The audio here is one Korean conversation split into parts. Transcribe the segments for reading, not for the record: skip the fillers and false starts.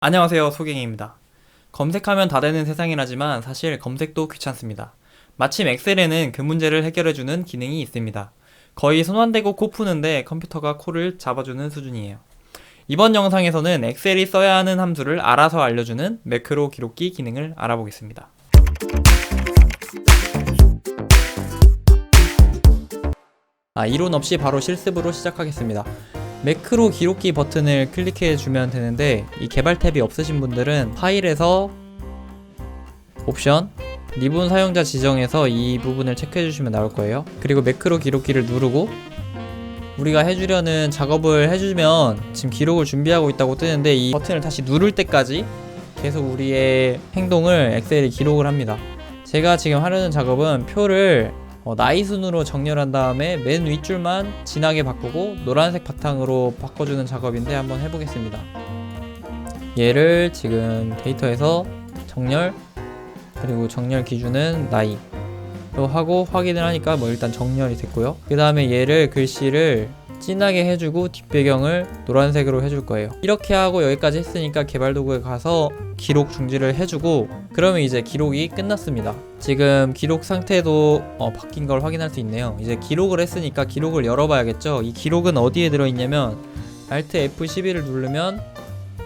안녕하세요, 소갱이입니다. 검색하면 다 되는 세상이라지만 사실 검색도 귀찮습니다. 마침 엑셀에는 그 문제를 해결해주는 기능이 있습니다. 거의 손 안 대고 코 푸는데 컴퓨터가 코를 잡아주는 수준이에요. 이번 영상에서는 엑셀이 써야 하는 함수를 알아서 알려주는 매크로 기록기 기능을 알아보겠습니다. 이론 없이 바로 실습으로 시작하겠습니다. 매크로 기록기 버튼을 클릭해 주면 되는데, 이 개발 탭이 없으신 분들은 파일에서 옵션, 리본 사용자 지정에서 이 부분을 체크해 주시면 나올 거예요. 그리고 매크로 기록기를 누르고 우리가 해주려는 작업을 해주면 지금 기록을 준비하고 있다고 뜨는데, 이 버튼을 다시 누를 때까지 계속 우리의 행동을 엑셀이 기록을 합니다. 제가 지금 하려는 작업은 표를 나이 순으로 정렬한 다음에 맨 윗줄만 진하게 바꾸고 노란색 바탕으로 바꿔주는 작업인데 한번 해보겠습니다. 얘를 지금 데이터에서 정렬, 그리고 정렬 기준은 나이 로 하고 확인을 하니까 일단 정렬이 됐고요. 그 다음에 얘를 글씨를 진하게 해주고 뒷배경을 노란색으로 해줄 거예요. 이렇게 하고 여기까지 했으니까 개발 도구에 가서 기록 중지를 해주고, 그러면 이제 기록이 끝났습니다. 지금 기록 상태도 바뀐 걸 확인할 수 있네요. 이제 기록을 했으니까 기록을 열어봐야겠죠. 이 기록은 어디에 들어있냐면 Alt F11을 누르면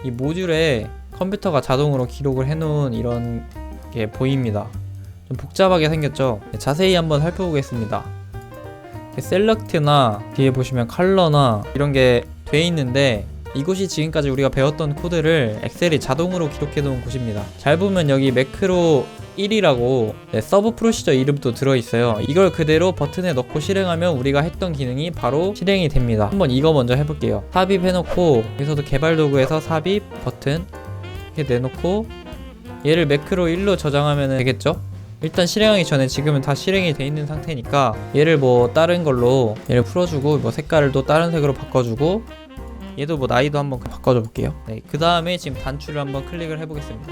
이 모듈에 컴퓨터가 자동으로 기록을 해놓은 이런 게 보입니다. 좀 복잡하게 생겼죠. 자세히 한번 살펴보겠습니다. 셀렉트나 뒤에 보시면 컬러나 이런 게 돼 있는데, 이곳이 지금까지 우리가 배웠던 코드를 엑셀이 자동으로 기록해 놓은 곳입니다. 잘 보면 여기 매크로 1이라고 서브 프로시저 이름도 들어있어요. 이걸 그대로 버튼에 넣고 실행하면 우리가 했던 기능이 바로 실행이 됩니다. 한번 이거 먼저 해볼게요. 삽입 해놓고, 여기서도 개발 도구에서 삽입 버튼 이렇게 내놓고 얘를 매크로 1로 저장하면 되겠죠? 일단 실행하기 전에 지금은 다 실행이 돼 있는 상태니까 얘를 다른 걸로 얘를 풀어주고, 색깔을 또 다른 색으로 바꿔주고, 얘도 나이도 한번 바꿔줘 볼게요. 그 다음에 지금 단추를 한번 클릭을 해보겠습니다.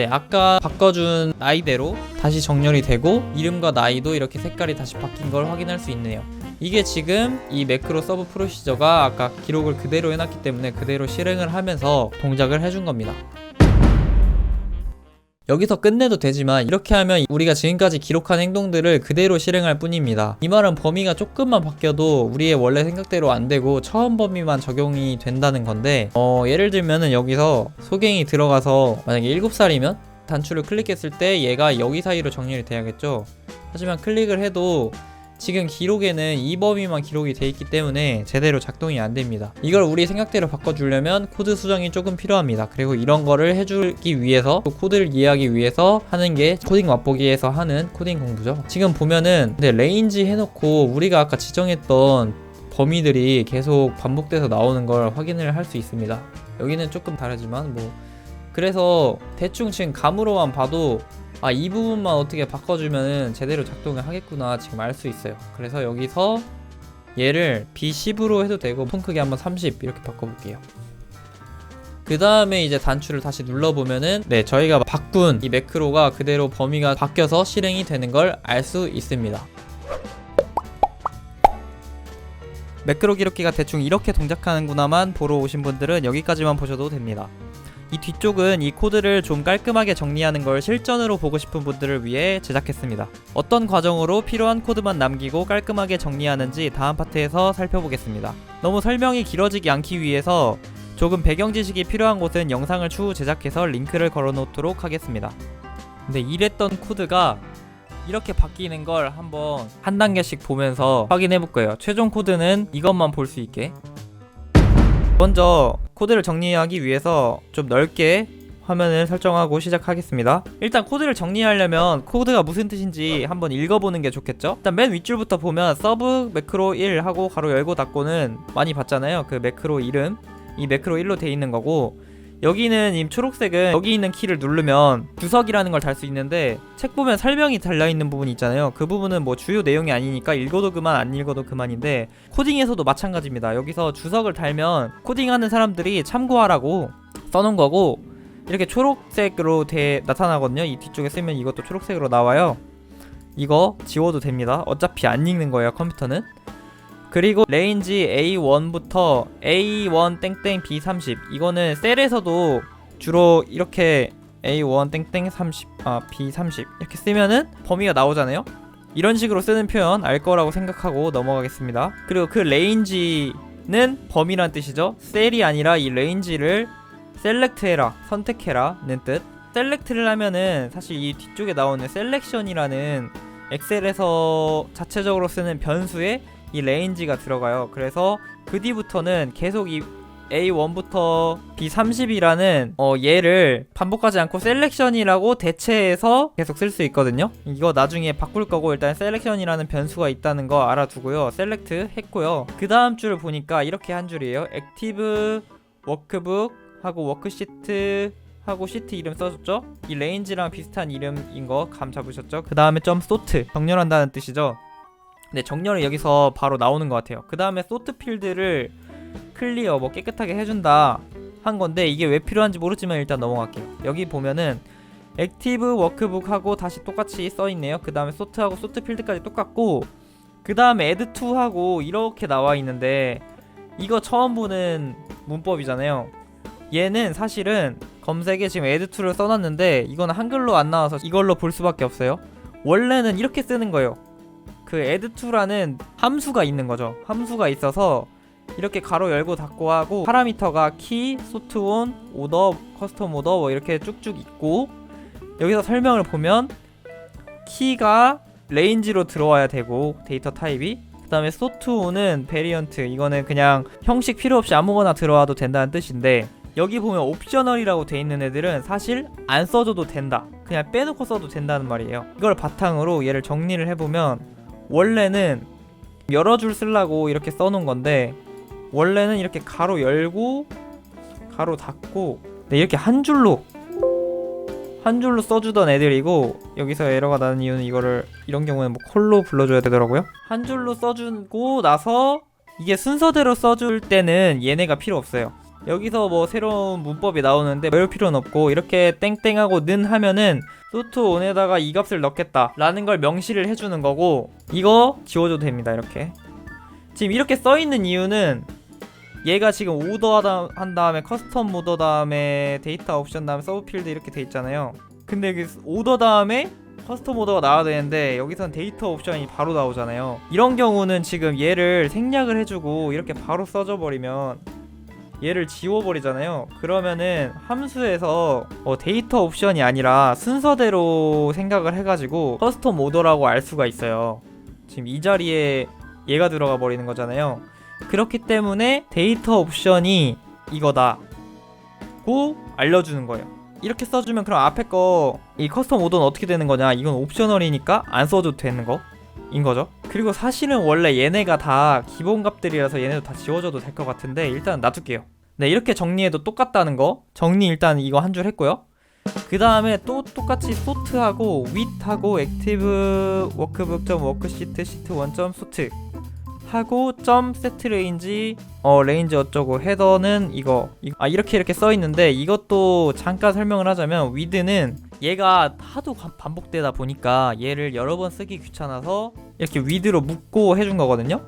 아까 바꿔준 나이대로 다시 정렬이 되고 이름과 나이도 이렇게 색깔이 다시 바뀐 걸 확인할 수 있네요. 이게 지금 이 매크로 서브 프로시저가 아까 기록을 그대로 해놨기 때문에 그대로 실행을 하면서 동작을 해준 겁니다. 여기서 끝내도 되지만 이렇게 하면 우리가 지금까지 기록한 행동들을 그대로 실행할 뿐입니다. 이 말은 범위가 조금만 바뀌어도 우리의 원래 생각대로 안 되고 처음 범위만 적용이 된다는 건데, 예를 들면은 여기서 소갱이 들어가서 만약에 7살이면 단추를 클릭했을 때 얘가 여기 사이로 정렬이 돼야겠죠. 하지만 클릭을 해도 지금 기록에는 이 범위만 기록이 돼 있기 때문에 제대로 작동이 안 됩니다. 이걸 우리 생각대로 바꿔주려면 코드 수정이 조금 필요합니다. 그리고 이런 거를 해주기 위해서, 또 코드를 이해하기 위해서 하는 게 코딩 맛보기에서 하는 코딩 공부죠. 지금 보면은 레인지 해놓고 우리가 아까 지정했던 범위들이 계속 반복돼서 나오는 걸 확인을 할 수 있습니다. 여기는 조금 다르지만 그래서 대충 지금 감으로만 봐도 이 부분만 어떻게 바꿔주면 제대로 작동을 하겠구나 지금 알 수 있어요. 그래서 여기서 얘를 B10으로 해도 되고 폰 크기 한번 30 이렇게 바꿔볼게요. 그 다음에 이제 단추를 다시 눌러보면은 저희가 바꾼 이 매크로가 그대로 범위가 바뀌어서 실행이 되는 걸 알 수 있습니다. 매크로 기록기가 대충 이렇게 동작하는구나만 보러 오신 분들은 여기까지만 보셔도 됩니다. 이 뒤쪽은 이 코드를 좀 깔끔하게 정리하는 걸 실전으로 보고 싶은 분들을 위해 제작했습니다. 어떤 과정으로 필요한 코드만 남기고 깔끔하게 정리하는지 다음 파트에서 살펴보겠습니다. 너무 설명이 길어지지 않기 위해서 조금 배경 지식이 필요한 곳은 영상을 추후 제작해서 링크를 걸어 놓도록 하겠습니다. 근데 이랬던 코드가 이렇게 바뀌는 걸 한번 한 단계씩 보면서 확인해 볼 거예요. 최종 코드는 이것만 볼 수 있게. 먼저 코드를 정리하기 위해서 좀 넓게 화면을 설정하고 시작하겠습니다. 일단 코드를 정리하려면 코드가 무슨 뜻인지 한번 읽어보는 게 좋겠죠? 일단 맨 윗줄부터 보면 서브 매크로 1 하고 가로 열고 닫고는 많이 봤잖아요. 그 매크로 이름, 이 매크로 1로 돼 있는 거고, 여기는 이 초록색은 여기 있는 키를 누르면 주석이라는 걸 달 수 있는데, 책 보면 설명이 달려있는 부분이 있잖아요. 그 부분은 주요 내용이 아니니까 읽어도 그만 안 읽어도 그만인데, 코딩에서도 마찬가지입니다. 여기서 주석을 달면 코딩하는 사람들이 참고하라고 써놓은 거고, 이렇게 초록색으로 나타나거든요. 이 뒤쪽에 쓰면 이것도 초록색으로 나와요. 이거 지워도 됩니다. 어차피 안 읽는 거예요, 컴퓨터는. 그리고 레인지 A1부터 A1 땡땡 B30 이거는 셀에서도 주로 이렇게 A1 땡땡 30 B30 이렇게 쓰면은 범위가 나오잖아요. 이런 식으로 쓰는 표현 알 거라고 생각하고 넘어가겠습니다. 그리고 그 레인지는 범위란 뜻이죠. 셀이 아니라 이 레인지를 셀렉트 해라, 선택해라 는 뜻. 셀렉트를 하면은 사실 이 뒤쪽에 나오는 셀렉션이라는 엑셀에서 자체적으로 쓰는 변수에 이 레인지가 들어가요. 그래서 그 뒤부터는 계속 이 A1부터 B30이라는 얘를 반복하지 않고 셀렉션이라고 대체해서 계속 쓸 수 있거든요. 이거 나중에 바꿀 거고 일단 셀렉션이라는 변수가 있다는 거 알아두고요. 셀렉트 했고요. 그 다음 줄을 보니까 이렇게 한 줄이에요. 액티브 워크북 하고 워크시트 하고 시트 이름 써줬죠. 이 레인지랑 비슷한 이름인 거 감 잡으셨죠. 그 다음에 점 소트 정렬한다는 뜻이죠. 네, 정렬이 여기서 바로 나오는 것 같아요. 그 다음에 소트 필드를 클리어 뭐 깨끗하게 해준다 한 건데 이게 왜 필요한지 모르지만 일단 넘어갈게요. 여기 보면은 액티브 워크북하고 다시 똑같이 써있네요. 그 다음에 소트하고 소트 필드까지 똑같고 그 다음에 add to 하고 이렇게 나와 있는데 이거 처음 보는 문법이잖아요. 얘는 사실은 검색에 지금 add to를 써놨는데 이거는 한글로 안 나와서 이걸로 볼 수밖에 없어요. 원래는 이렇게 쓰는 거예요. 그 add to라는 함수가 있는 거죠. 함수가 있어서 이렇게 가로 열고 닫고 하고 파라미터가 키, 소트온, 오더, 커스텀 오더 뭐 이렇게 쭉쭉 있고 여기서 설명을 보면 키가 레인지로 들어와야 되고 데이터 타입이 그 다음에 소트온은 베리언트 이거는 그냥 형식 필요 없이 아무거나 들어와도 된다는 뜻인데 여기 보면 옵셔널이라고 돼 있는 애들은 사실 안 써줘도 된다. 그냥 빼놓고 써도 된다는 말이에요. 이걸 바탕으로 얘를 정리를 해보면 원래는 여러 줄 쓰려고 이렇게 써놓은 건데 원래는 이렇게 가로 열고 가로 닫고 네, 이렇게 한 줄로 써주던 애들이고 여기서 에러가 나는 이유는 이거를 이런 경우는 뭐 콜로 불러줘야 되더라고요. 한 줄로 써주고 나서 이게 순서대로 써줄 때는 얘네가 필요 없어요. 여기서 뭐 새로운 문법이 나오는데 외울 필요는 없고 이렇게 땡땡하고 는 하면은 소트온에다가 이 값을 넣겠다 라는 걸 명시를 해주는 거고 이거 지워줘도 됩니다. 이렇게 지금 이렇게 써있는 이유는 얘가 지금 오더 한 다음에 커스텀 오더 다음에 데이터 옵션 다음에 서브 필드 이렇게 돼 있잖아요. 근데 여기 오더 다음에 커스텀 오더가 나와야 되는데 여기선 데이터 옵션이 바로 나오잖아요. 이런 경우는 지금 얘를 생략을 해주고 이렇게 바로 써져 버리면 얘를 지워버리잖아요. 그러면은 함수에서 데이터 옵션이 아니라 순서대로 생각을 해가지고 커스텀 오더라고 알 수가 있어요. 지금 이 자리에 얘가 들어가 버리는 거잖아요. 그렇기 때문에 데이터 옵션이 이거다고 알려주는 거예요. 이렇게 써주면 그럼 앞에 거 이 커스텀 오더는 어떻게 되는 거냐, 이건 옵셔널이니까 안 써줘도 되는 거인 거죠. 그리고 사실은 원래 얘네가 다 기본 값들이라서 얘네도 다 지워줘도 될 것 같은데 일단 놔둘게요. 네, 이렇게 정리해도 똑같다는 거 정리 일단 이거 한 줄 했고요. 그 다음에 또 똑같이 소트하고 with하고 액티브 워크북 점 워크시트 시트 1 점 소트 하고 점 세트 레인지 레인지 어쩌고 헤더는 이거 이렇게 써 있는데 이것도 잠깐 설명을 하자면 with는 얘가 하도 반복되다 보니까 얘를 여러 번 쓰기 귀찮아서 이렇게 with로 묶고 해준 거거든요.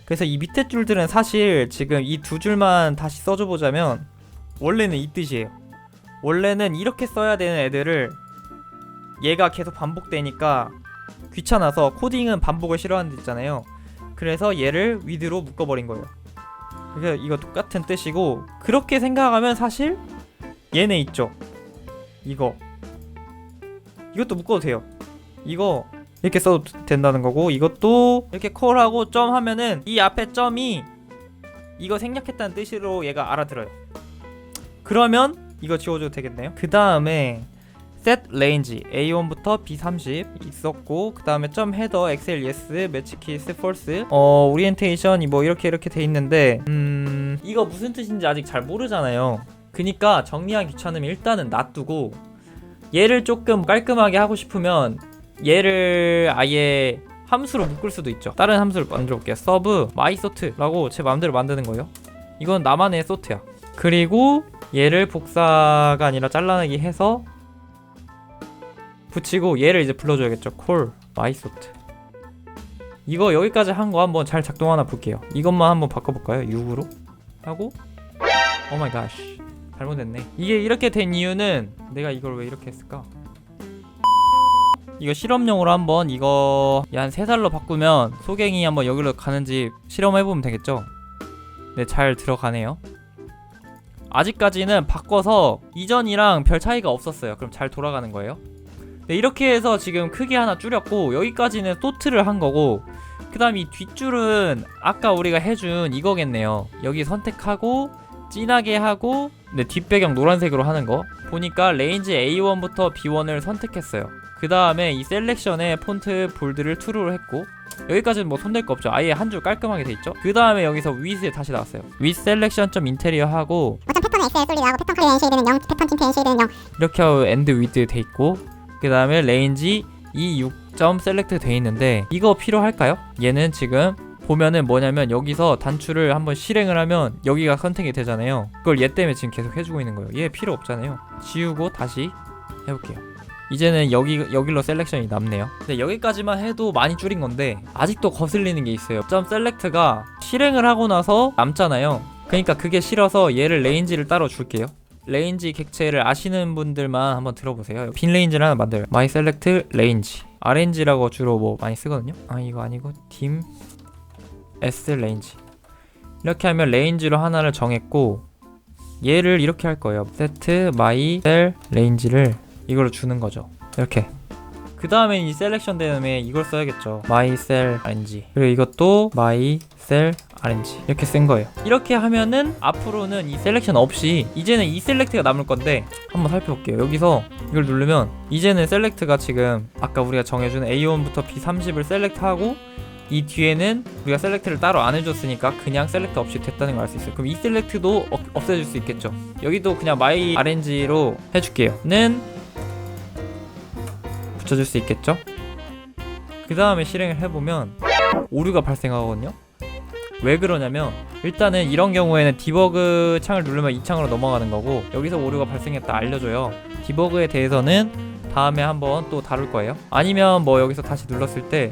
그래서 이 밑에 줄들은 사실 지금 이 두 줄만 다시 써줘 보자면 원래는 이 뜻이에요. 원래는 이렇게 써야 되는 애들을 얘가 계속 반복되니까 귀찮아서 코딩은 반복을 싫어하는 데 있잖아요. 그래서 얘를 with로 묶어버린 거예요. 그래서 이거 똑같은 뜻이고 그렇게 생각하면 사실 얘네 있죠. 이것도 묶어도 돼요. 이거 이렇게 써도 된다는 거고 이것도 이렇게 콜하고 점 하면은 이 앞에 점이 이거 생략했다는 뜻으로 얘가 알아들어요. 그러면 이거 지워줘도 되겠네요. 그 다음에 set range A1부터 B30 있었고 그 다음에 점 헤더 엑셀 yes 매치 키스 false 오리엔테이션 뭐 이렇게 돼 있는데 이거 무슨 뜻인지 아직 잘 모르잖아요. 그니까 정리하기 귀찮으면 일단은 놔두고 얘를 조금 깔끔하게 하고 싶으면 얘를 아예 함수로 묶을 수도 있죠. 다른 함수를 만들어 볼게요. sub mySort라고 제 마음대로 만드는 거예요. 이건 나만의 소트야. 그리고 얘를 복사가 아니라 잘라내기 해서 붙이고 얘를 이제 불러줘야겠죠. call mySort. 이거 여기까지 한 거 한번 잘 작동하나 볼게요. 이것만 한번 바꿔볼까요? 6으로 하고 오 마이 갓 잘못했네. 이게 이렇게 된 이유는 내가 이걸 왜 이렇게 했을까? 이거 실험용으로 한번 이거 한 3살로 바꾸면 소갱이 한번 여기로 가는지 실험해보면 되겠죠? 네, 잘 들어가네요. 아직까지는 바꿔서 이전이랑 별 차이가 없었어요. 그럼 잘 돌아가는 거예요. 네, 이렇게 해서 지금 크기 하나 줄였고 여기까지는 소트를 한 거고, 그 다음 이 뒷줄은 아까 우리가 해준 이거겠네요. 여기 선택하고 진하게 하고, 네, 뒷배경 노란색으로 하는 거 보니까 레인지 A1부터 B1을 선택했어요. 그 다음에 이 셀렉션에 폰트 볼드를 true로 했고, 여기까지는 뭐 손댈 거 없죠. 아예 한 줄 깔끔하게 돼 있죠. 그 다음에 여기서 with에 다시 나왔어요. with selection interior 하고, 패턴 엑셀 솔리드하고 패턴 클리어 쉐이드는 0, 패턴 틴트 쉐이드는 0. 이렇게 하고 end with 돼 있고, 그 다음에 range E6점 select 돼 있는데 이거 필요할까요? 얘는 지금 보면은 뭐냐면 여기서 단추를 한번 실행을 하면 여기가 선택이 되잖아요. 그걸 얘 때문에 지금 계속 해주고 있는 거예요. 얘 필요 없잖아요. 지우고 다시 해볼게요. 이제는 여기로 셀렉션이 남네요. 근데 여기까지만 해도 많이 줄인 건데 아직도 거슬리는 게 있어요. 점 셀렉트가 실행을 하고 나서 남잖아요. 그러니까 그게 싫어서 얘를 레인지를 따로 줄게요. 레인지 객체를 아시는 분들만 한번 들어보세요. 빈 레인지를 하나 만들어요. my select range. RNG라고 주로 뭐 많이 쓰거든요. 아, 이거 아니고 dim s range. 이렇게 하면 레인지로 하나를 정했고, 얘를 이렇게 할 거예요. set my cell range를 이걸로 주는 거죠. 이렇게. 그 다음에 이 셀렉션 다음에 이걸 써야겠죠. my cell range. 그리고 이것도 my cell RNG 이렇게 쓴 거예요. 이렇게 하면은 앞으로는 이 셀렉션 없이 이제는 이 셀렉트가 남을 건데 한번 살펴볼게요. 여기서 이걸 누르면 이제는 셀렉트가 지금 아까 우리가 정해준 A1부터 B30을 셀렉트하고, 이 뒤에는 우리가 셀렉트를 따로 안 해줬으니까 그냥 셀렉트 없이 됐다는 걸 알 수 있어요. 그럼 이 셀렉트도 없애줄 수 있겠죠. 여기도 그냥 my RNG로 해줄게요. 는 붙여줄 수 있겠죠. 그 다음에 실행을 해보면 오류가 발생하거든요. 왜 그러냐면 일단은 이런 경우에는 디버그 창을 누르면 이 창으로 넘어가는 거고, 여기서 오류가 발생했다 알려줘요. 디버그에 대해서는 다음에 한번 또 다룰 거예요. 아니면 뭐 여기서 다시 눌렀을 때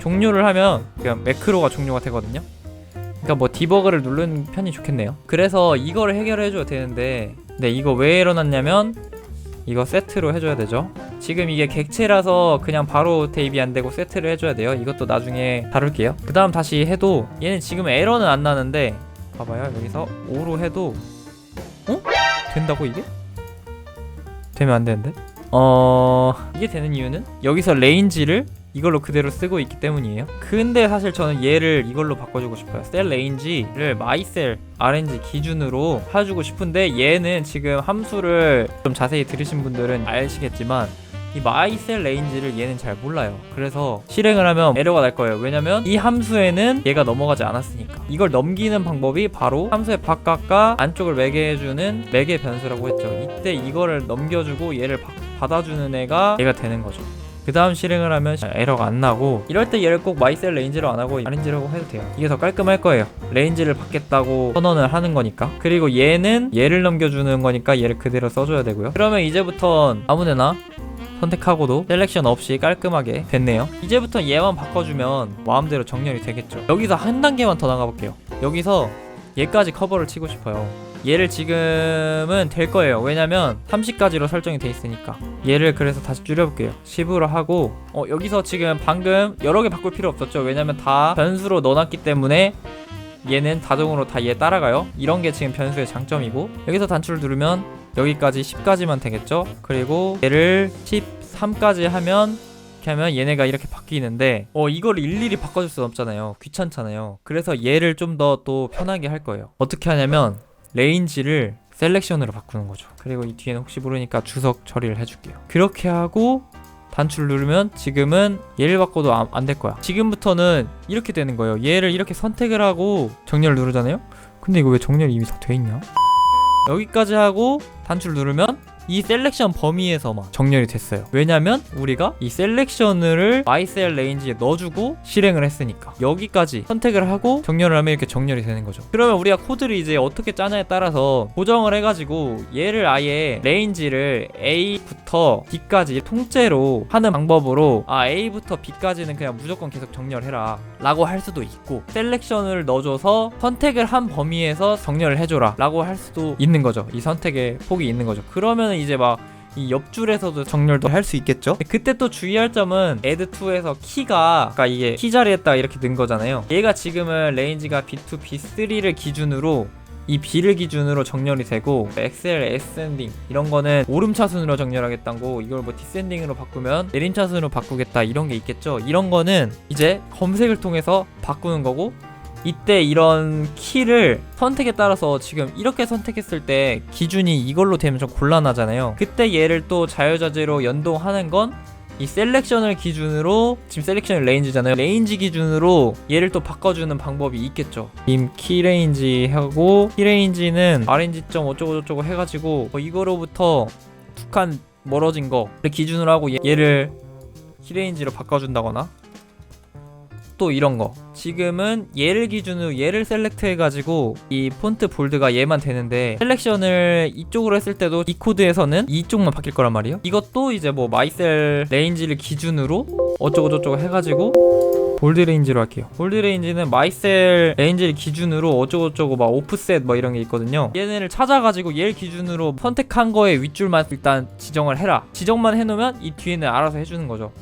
종료를 하면 그냥 매크로가 종료가 되거든요. 그러니까 뭐 디버그를 누르는 편이 좋겠네요. 그래서 이거를 해결해 줘야 되는데, 네, 이거 왜 일어났냐면 이거 세트로 해줘야 되죠. 지금 이게 객체라서 그냥 바로 대입이 안 되고 세트를 해줘야 돼요. 이것도 나중에 다룰게요. 그 다음 다시 해도 얘는 지금 에러는 안 나는데, 봐봐요. 여기서 5로 해도 된다고 이게? 되면 안 되는데? 이게 되는 이유는 여기서 레인지를 이걸로 그대로 쓰고 있기 때문이에요. 근데 사실 저는 얘를 이걸로 바꿔주고 싶어요. 셀 레인지를 마이셀 RNG 기준으로 해주고 싶은데, 얘는 지금 함수를 좀 자세히 들으신 분들은 아시겠지만 이 마이셀 레인지를 얘는 잘 몰라요. 그래서 실행을 하면 에러가 날 거예요. 왜냐면 이 함수에는 얘가 넘어가지 않았으니까. 이걸 넘기는 방법이 바로 함수의 바깥과 안쪽을 매개해주는 매개 변수라고 했죠. 이때 이거를 넘겨주고 얘를 받아주는 애가 얘가 되는 거죠. 그 다음 실행을 하면 에러가 안 나고, 이럴 때 얘를 꼭 마이셀 레인지로 안 하고 RNG라고 해도 돼요. 이게 더 깔끔할 거예요. 레인지를 받겠다고 선언을 하는 거니까. 그리고 얘는 얘를 넘겨주는 거니까 얘를 그대로 써줘야 되고요. 그러면 이제부턴 아무데나 선택하고도 셀렉션 없이 깔끔하게 됐네요. 이제부터 얘만 바꿔주면 마음대로 정렬이 되겠죠. 여기서 한 단계만 더 나가볼게요. 여기서 얘까지 커버를 치고 싶어요. 얘를 지금은 될 거예요. 왜냐면 30까지로 설정이 돼 있으니까. 얘를 그래서 다시 줄여볼게요. 10으로 하고, 여기서 지금 방금 여러 개 바꿀 필요 없었죠. 왜냐면 다 변수로 넣어놨기 때문에 얘는 자동으로 다 얘 따라가요. 이런 게 지금 변수의 장점이고, 여기서 단추를 누르면 여기까지 10까지만 되겠죠. 그리고 얘를 13까지 하면 이렇게 하면 얘네가 이렇게 바뀌는데, 이걸 일일이 바꿔줄 수 없잖아요. 귀찮잖아요. 그래서 얘를 좀 더 또 편하게 할 거예요. 어떻게 하냐면 레인지를 셀렉션으로 바꾸는 거죠. 그리고 이 뒤에는 혹시 모르니까 주석 처리를 해줄게요. 그렇게 하고 단추를 누르면 지금은 얘를 바꿔도 안 될 거야. 지금부터는 이렇게 되는 거예요. 얘를 이렇게 선택을 하고 정렬을 누르잖아요. 근데 이거 왜 정렬이 이미 다 돼 있냐? 여기까지 하고 단추를 누르면 이 셀렉션 범위에서만 정렬이 됐어요. 왜냐면 우리가 이 셀렉션을 mycell range에 넣어주고 실행을 했으니까. 여기까지 선택을 하고 정렬을 하면 이렇게 정렬이 되는 거죠. 그러면 우리가 코드를 이제 어떻게 짜냐에 따라서 고정을 해가지고 얘를 아예 레인지를 A부터 B까지 통째로 하는 방법으로 A부터 B까지는 그냥 무조건 계속 정렬해라 라고 할 수도 있고, 셀렉션을 넣어줘서 선택을 한 범위에서 정렬을 해줘라 라고 할 수도 있는 거죠. 이 선택의 폭이 있는 거죠. 그러면 이제 막 이 옆줄에서도 정렬도 할 수 있겠죠. 그때 또 주의할 점은 add2에서 키가 아까 이게 키 자리에다가 이렇게 넣은 거잖아요. 얘가 지금은 레인지가 B2, B3를 기준으로 이 B를 기준으로 정렬이 되고, 엑셀, ascending 이런 거는 오름차순으로 정렬하겠다는 거, 이걸 뭐 디센딩으로 바꾸면 내림차순으로 바꾸겠다 이런 게 있겠죠. 이런 거는 이제 검색을 통해서 바꾸는 거고, 이때 이런 키를 선택에 따라서 지금 이렇게 선택했을 때 기준이 이걸로 되면 좀 곤란하잖아요. 그때 얘를 또 자유자재로 연동하는 건 이 셀렉션을 기준으로, 지금 셀렉션이 레인지잖아요. 레인지 기준으로 얘를 또 바꿔주는 방법이 있겠죠. 임 키레인지 하고, 키레인지는 RNG.5 어쩌고저쩌고 해가지고 이거로부터 두 칸 멀어진 거를 기준으로 하고 얘를 키레인지로 바꿔준다거나, 또 이런 거 지금은 얘를 기준으로 얘를 셀렉트 해가지고 이 폰트 볼드가 얘만 되는데, 셀렉션을 이쪽으로 했을 때도 이 코드에서는 이쪽만 바뀔 거란 말이에요. 이것도 이제 뭐 mycell range를 기준으로 어쩌고저쩌고 해가지고 볼드 레인지로 할게요. 볼드 레인지는 mycell range를 기준으로 어쩌고저쩌고 막 오프셋 뭐 이런 게 있거든요. 얘네를 찾아가지고 얘를 기준으로 선택한 거에 윗줄만 일단 지정을 해라. 지정만 해놓으면 이 뒤에는 알아서 해주는 거죠.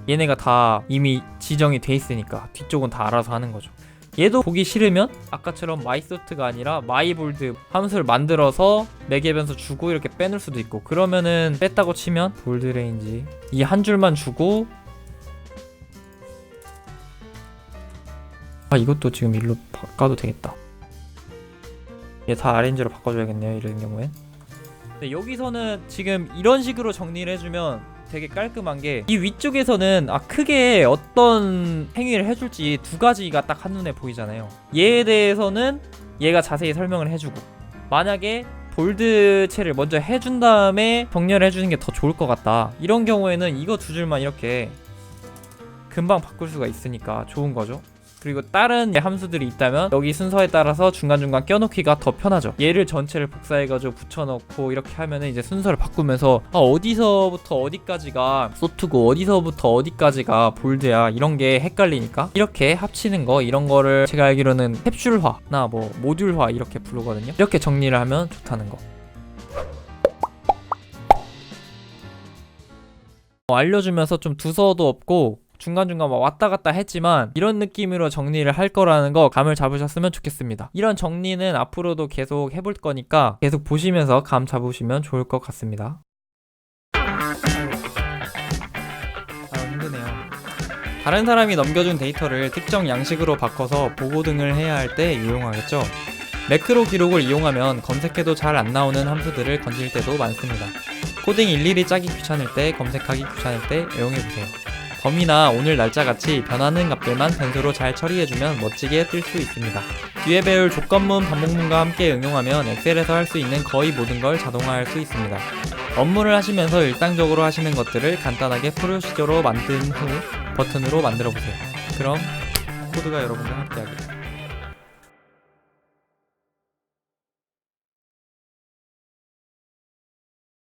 얘네가 다 이미 지정이 돼 있으니까 뒤쪽은 다 알아서 하는 거죠. 얘도 보기 싫으면 아까처럼 mysort가 아니라 mybold 함수를 만들어서 매개 변수 주고 이렇게 빼놓을 수도 있고, 그러면은 뺐다고 치면 볼드 레인지 이 한 줄만 주고, 이것도 지금 일로 바꿔도 되겠다. 얘 다 RNG로 바꿔줘야겠네요, 이런 경우엔. 근데 여기서는 지금 이런 식으로 정리를 해주면 되게 깔끔한 게, 이 위쪽에서는 크게 어떤 행위를 해줄지 두 가지가 딱 한눈에 보이잖아요. 얘에 대해서는 얘가 자세히 설명을 해주고, 만약에 볼드체를 먼저 해준 다음에 정렬을 해주는 게 더 좋을 것 같다, 이런 경우에는 이거 두 줄만 이렇게 금방 바꿀 수가 있으니까 좋은 거죠. 그리고 다른 함수들이 있다면 여기 순서에 따라서 중간중간 껴놓기가 더 편하죠. 얘를 전체를 복사해가지고 붙여넣고 이렇게 하면은 이제 순서를 바꾸면서 어디서부터 어디까지가 소트고 어디서부터 어디까지가 볼드야 이런 게 헷갈리니까 이렇게 합치는 거, 이런 거를 제가 알기로는 캡슐화나 뭐 모듈화 이렇게 부르거든요. 이렇게 정리를 하면 좋다는 거. 알려주면서 좀 두서도 없고 중간중간 막 왔다 갔다 했지만 이런 느낌으로 정리를 할 거라는 거 감을 잡으셨으면 좋겠습니다. 이런 정리는 앞으로도 계속 해볼 거니까 계속 보시면서 감 잡으시면 좋을 것 같습니다. 힘드네요. 다른 사람이 넘겨준 데이터를 특정 양식으로 바꿔서 보고 등을 해야 할 때 유용하겠죠. 매크로 기록을 이용하면 검색해도 잘 안 나오는 함수들을 건질 때도 많습니다. 코딩 일일이 짜기 귀찮을 때, 검색하기 귀찮을 때 애용해보세요. 범위나 오늘 날짜같이 변하는 값들만 변수로 잘 처리해주면 멋지게 뜰 수 있습니다. 뒤에 배울 조건문, 반복문과 함께 응용하면 엑셀에서 할 수 있는 거의 모든 걸 자동화할 수 있습니다. 업무를 하시면서 일상적으로 하시는 것들을 간단하게 프로시저로 만든 후 버튼으로 만들어보세요. 그럼 코드가 여러분과 함께하길.